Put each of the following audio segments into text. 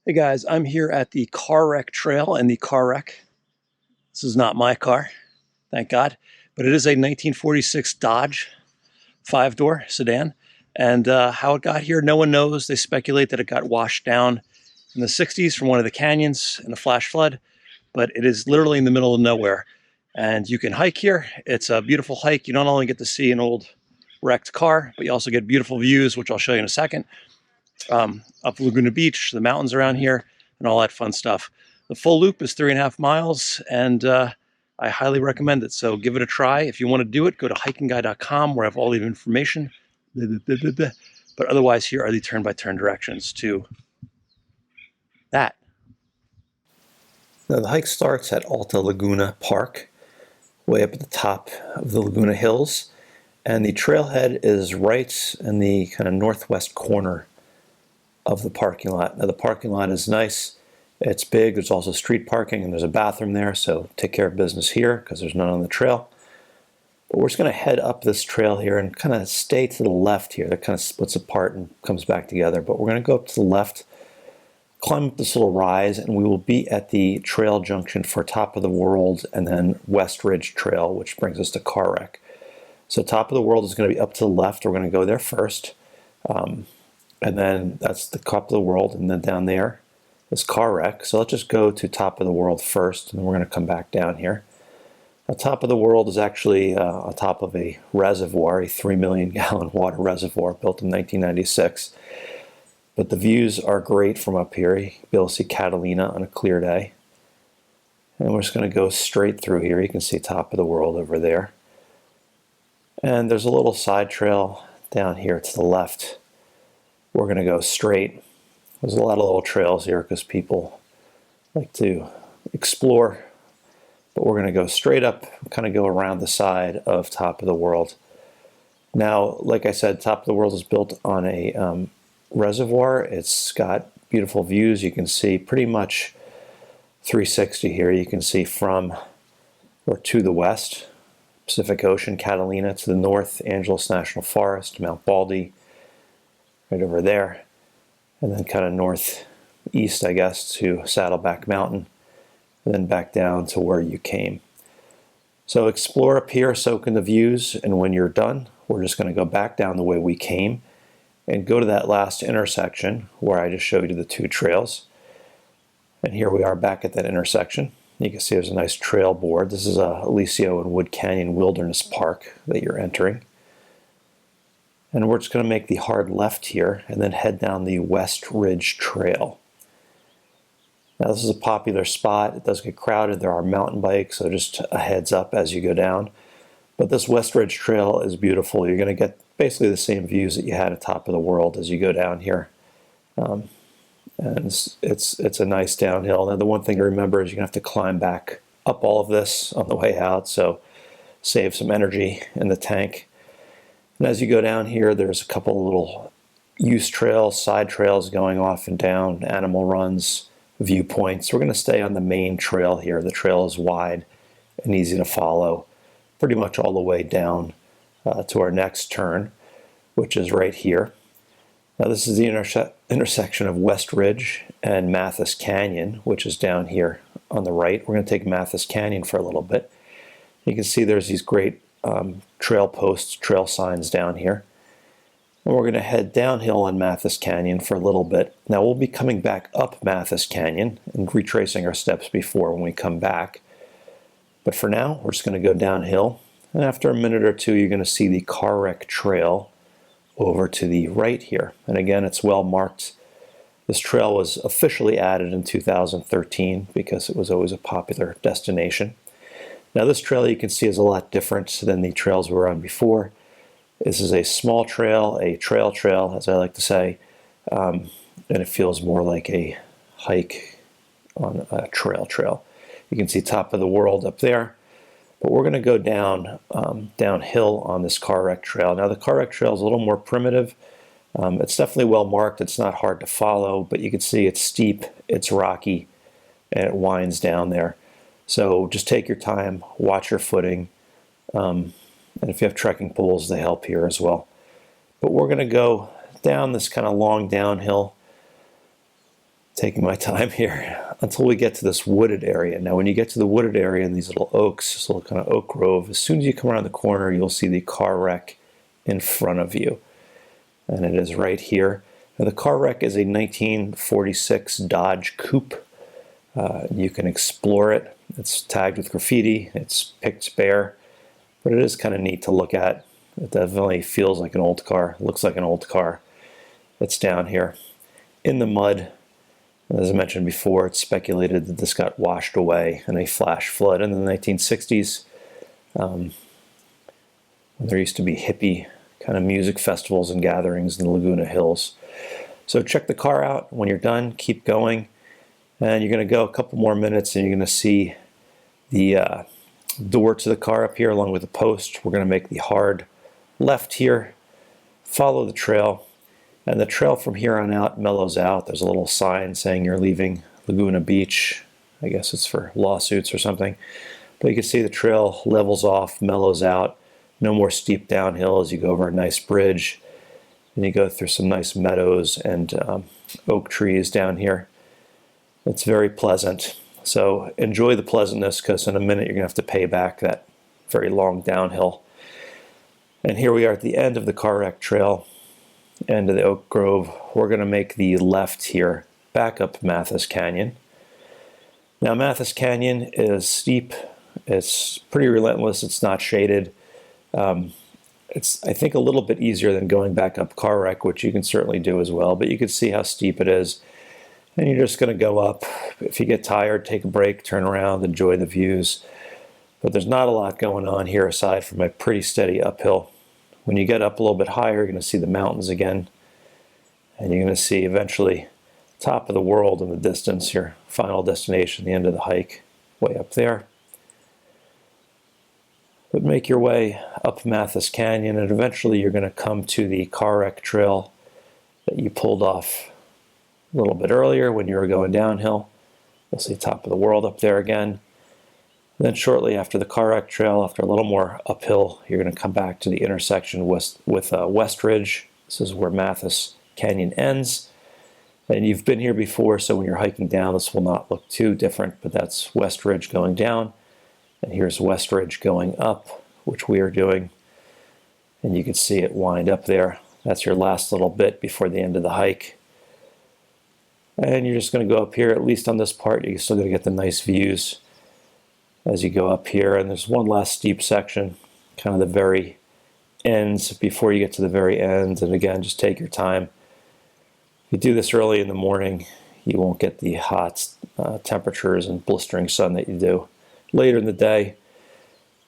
Hey guys, I'm here at the Car Wreck Trail and the Car Wreck. This is not my car, thank God, but it is a 1946 Dodge 5-door sedan. And how it got here, no one knows. They speculate that it got washed down in the 60s from one of the canyons in a flash flood, but it is literally in the middle of nowhere. And you can hike here. It's a beautiful hike. You not only get to see an old wrecked car, but you also get beautiful views, which I'll show you in a second. Up Laguna Beach, the mountains around here, and all that fun stuff. The full loop is 3.5 miles, and I highly recommend it. So give it a try. If you want to do it, go to HikingGuy.com where I have all the information. But otherwise, here are the turn-by-turn directions to that. Now the hike starts at Alta Laguna Park, way up at the top of the Laguna Hills, and the trailhead is right in the kind of northwest corner of the parking lot. Now the parking lot is nice. It's big. There's also street parking and there's a bathroom there, so take care of business here because there's none on the trail. But we're just going to head up this trail here and kind of stay to the left here. That kind of splits apart and comes back together. But we're going to go up to the left, climb up this little rise, and we will be at the trail junction for Top of the World and then West Ridge Trail, which brings us to Car Wreck. So Top of the World is going to be up to the left. We're going to go there first. And then that's the Top of the World, and then down there is Car Wreck. So let's just go to Top of the World first, and then we're going to come back down here. Now, Top of the World is actually on top of a reservoir, a 3 million gallon water reservoir built in 1996. But the views are great from up here. You'll be able to see Catalina on a clear day. And we're just going to go straight through here. You can see Top of the World over there. And there's a little side trail down here to the left. We're going to go straight. There's a lot of little trails here because people like to explore. But we're going to go straight up, kind of go around the side of Top of the World. Now, like I said, Top of the World is built on a reservoir. It's got beautiful views. You can see pretty much 360 here. You can see from or to the west, Pacific Ocean, Catalina; to the north, Angeles National Forest, Mount Baldy, right over there, and then kind of northeast, I guess, to Saddleback Mountain, and then back down to where you came. So explore up here, soak in the views, and when you're done, we're just going to go back down the way we came and go to that last intersection where I just showed you the two trails. And here we are back at that intersection. You can see there's a nice trail board. This is a Aliso Wood Canyon Wilderness Park that you're entering. And we're just going to make the hard left here and then head down the West Ridge Trail. Now this is a popular spot. It does get crowded. There are mountain bikes, so just a heads up as you go down. But this West Ridge Trail is beautiful. You're going to get basically the same views that you had at Top of the World as you go down here. And it's a nice downhill. Now the one thing to remember is you're going to have to climb back up all of this on the way out, so save some energy in the tank. And as you go down here, there's a couple of little use trails, side trails going off and down, animal runs, viewpoints. We're going to stay on the main trail here. The trail is wide and easy to follow pretty much all the way down to our next turn, which is right here. Now this is the intersection of West Ridge and Mathis Canyon, which is down here on the right. We're going to take Mathis Canyon for a little bit. You can see there's these great trail posts, trail signs down here. And we're going to head downhill on Mathis Canyon for a little bit. Now we'll be coming back up Mathis Canyon and retracing our steps before when we come back. But for now, we're just going to go downhill. And after a minute or two, you're going to see the Car Wreck Trail over to the right here. And again, it's well marked. This trail was officially added in 2013 because it was always a popular destination. Now this trail you can see is a lot different than the trails we were on before. This is a small trail, a trail, as I like to say, and it feels more like a hike on a trail. You can see Top of the World up there, but we're going to go downhill on this Car Wreck Trail. Now the Car Wreck Trail is a little more primitive. It's definitely well marked. It's not hard to follow, but you can see it's steep, it's rocky, and it winds down there. So just take your time, watch your footing, and if you have trekking poles, they help here as well. But we're going to go down this kind of long downhill taking my time here until we get to this wooded area. Now, when you get to the wooded area and these little oaks, this little kind of oak grove, as soon as you come around the corner, you'll see the car wreck in front of you. And it is right here. Now, the car wreck is a 1946 Dodge Coupe. You can explore it. It's tagged with graffiti. It's picked bare, but it is kind of neat to look at. It definitely feels like an old car, looks like an old car. It's down here in the mud. As I mentioned before, it's speculated that this got washed away in a flash flood in the 1960s. When there used to be hippie kind of music festivals and gatherings in the Laguna Hills. So check the car out. When you're done, keep going. And you're going to go a couple more minutes and you're going to see the door to the car up here along with the post. We're going to make the hard left here, follow the trail. And the trail from here on out mellows out. There's a little sign saying you're leaving Laguna Beach. I guess it's for lawsuits or something. But you can see the trail levels off, mellows out. No more steep downhill as you go over a nice bridge. And you go through some nice meadows and oak trees down here. It's very pleasant. So enjoy the pleasantness, because in a minute you're going to have to pay back that very long downhill. And here we are at the end of the car wreck trail. End of the oak grove. We're going to make the left here, back up Mathis Canyon. Now, Mathis Canyon is steep. It's pretty relentless. It's not shaded. It's, I think, a little bit easier than going back up car wreck, which you can certainly do as well, but you can see how steep it is. And you're just going to go up. If you get tired, take a break, turn around, enjoy the views. But there's not a lot going on here aside from a pretty steady uphill. When you get up a little bit higher, you're going to see the mountains again. And you're going to see eventually top of the world in the distance, your final destination, the end of the hike, way up there. But make your way up Mathis Canyon, and eventually you're going to come to the car wreck trail that you pulled off a little bit earlier when you were going downhill. You'll see top of the world up there again. Then shortly after the car wreck trail, after a little more uphill, you're going to come back to the intersection with West Ridge. This is where Mathis Canyon ends. And you've been here before, so when you're hiking down, this will not look too different, but that's West Ridge going down. And here's West Ridge going up, which we are doing. And you can see it wind up there. That's your last little bit before the end of the hike. And you're just going to go up here, at least on this part. You're still going to get the nice views as you go up here. And there's one last steep section, kind of the very ends before you get to the very end. And again, just take your time. If you do this early in the morning, you won't get the hot temperatures and blistering sun that you do later in the day.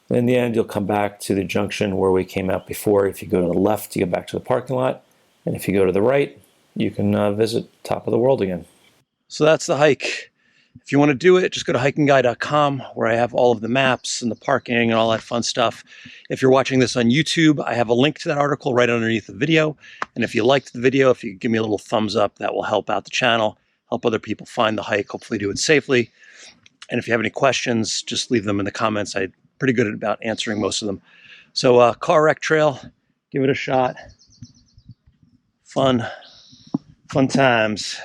In the end, you'll come back to the junction where we came out before. If you go to the left, you go back to the parking lot. And if you go to the right, you can visit top of the world again. So that's the hike. If you want to do it, just go to HikingGuy.com, where I have all of the maps and the parking and all that fun stuff. If you're watching this on YouTube, I have a link to that article right underneath the video. And if you liked the video, if you give me a little thumbs up, that will help out the channel, help other people find the hike, hopefully do it safely. And if you have any questions, just leave them in the comments. I'm pretty good about answering most of them. So car wreck trail, give it a shot. Fun times.